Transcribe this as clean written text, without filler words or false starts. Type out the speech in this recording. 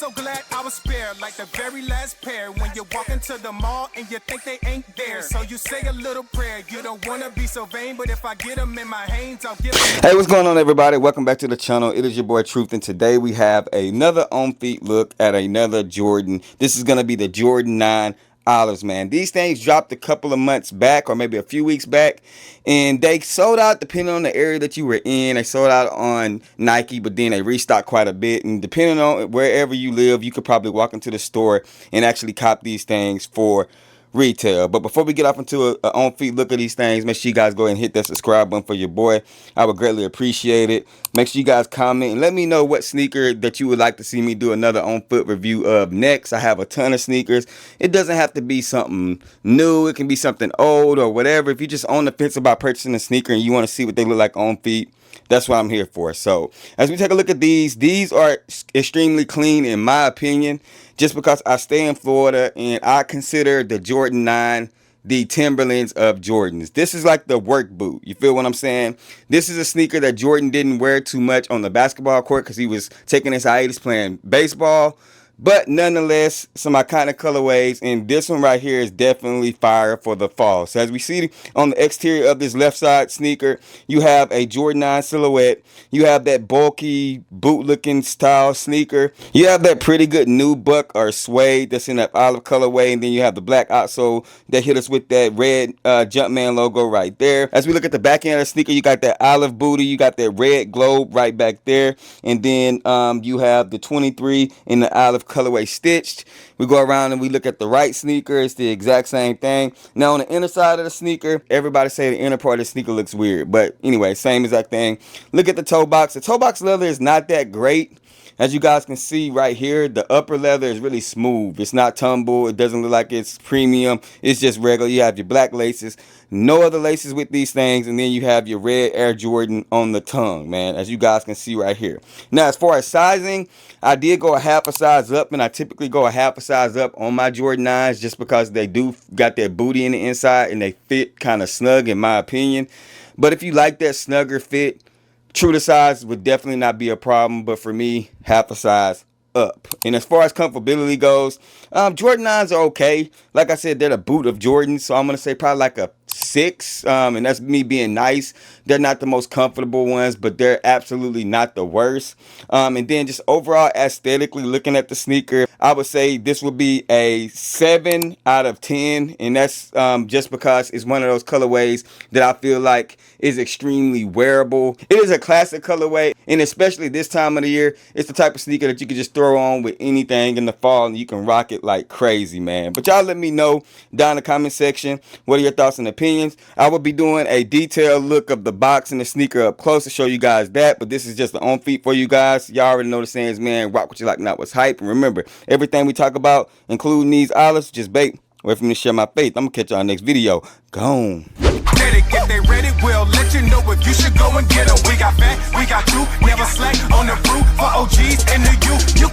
so glad I was spared, like the very last pair. When you walk into the mall and you think they ain't there, so you say a little prayer. You don't wanna be so vain, but if I get them in my hands, I'll give them. Hey, what's going on, everybody? Welcome back to the channel. It is your boy Truth, and today we have another on-feet look at another Jordan. This is gonna be the Jordan 9 Olives, man. These things dropped a couple of months back, or maybe a few weeks back, and they sold out depending on the area that you were in. They sold out on Nike, but then they restocked quite a bit, and depending on wherever you live, you could probably walk into the store and actually cop these things for retail. But before we get off into an on-feet look at these things, make sure you guys go ahead and hit that subscribe button for your boy. I would greatly appreciate it. Make sure you guys comment and let me know what sneaker that you would like to see me do another on-foot review of next. I have a ton of sneakers. It doesn't have to be something new. It can be something old or whatever. If you're just on the fence about purchasing a sneaker and you want to see what they look like on feet, that's what I'm here for. So as we take a look at these are extremely clean in my opinion, just because I stay in Florida and I consider the Jordan 9 the Timberlands of Jordans. This is like the work boot. You feel what I'm saying? This is a sneaker that Jordan didn't wear too much on the basketball court because he was taking his hiatus playing baseball. But nonetheless, some iconic colorways, and this one right here is definitely fire for the fall. So as we see on the exterior of this left side sneaker, you have a Jordan 9 silhouette. You have that bulky boot-looking style sneaker. You have that pretty good nubuck or suede that's in that olive colorway, and then you have the black outsole that hit us with that red Jumpman logo right there. As we look at the back end of the sneaker, you got that olive booty, you got that red globe right back there, and then you have the 23 in the olive colorway stitched. We go around and we look at the right sneaker. It's the exact same thing. Now on the inner side of the sneaker, everybody say the inner part of the sneaker looks weird, but anyway, same exact thing. Look at the toe box. The toe box leather is not that great. As you guys can see right here, the upper leather is really smooth. It's not tumble. It doesn't look like it's premium. It's just regular. You have your black laces. No other laces with these things. And then you have your red Air Jordan on the tongue, man, as you guys can see right here. Now, as far as sizing, I did go a half a size up, and I typically go a half a size up on my Jordan 9s just because they do got that booty in the inside and they fit kind of snug in my opinion. But if you like that snugger fit, true to size would definitely not be a problem, but for me, half a size up. And as far as comfortability goes, Jordan 9s are okay. Like I said, they're the boot of Jordans, so I'm going to say probably like a 6, and that's me being nice. They're not the most comfortable ones, but they're absolutely not the worst. And then just overall aesthetically looking at the sneaker, I would say this would be a 7 out of 10, and that's just because it's one of those colorways that I feel like is extremely wearable. It is a classic colorway, and especially this time of the year, it's the type of sneaker that you can just throw on with anything in the fall and you can rock it like crazy, man. But y'all let me know down in the comment section, what are your thoughts and opinions? I will be doing a detailed look of the box and the sneaker up close to show you guys that, but this is just the on feet for you guys. Y'all already know the sayings, man. Rock what you like, not what's hype. And remember, everything we talk about, including these olives, just bait. Wait for me to share my faith. I'm gonna catch y'all next video. Gone. If they ready, we'll let you know if you should go and get them. We got fat, we got you, never slack on the route for OGs and the youth. You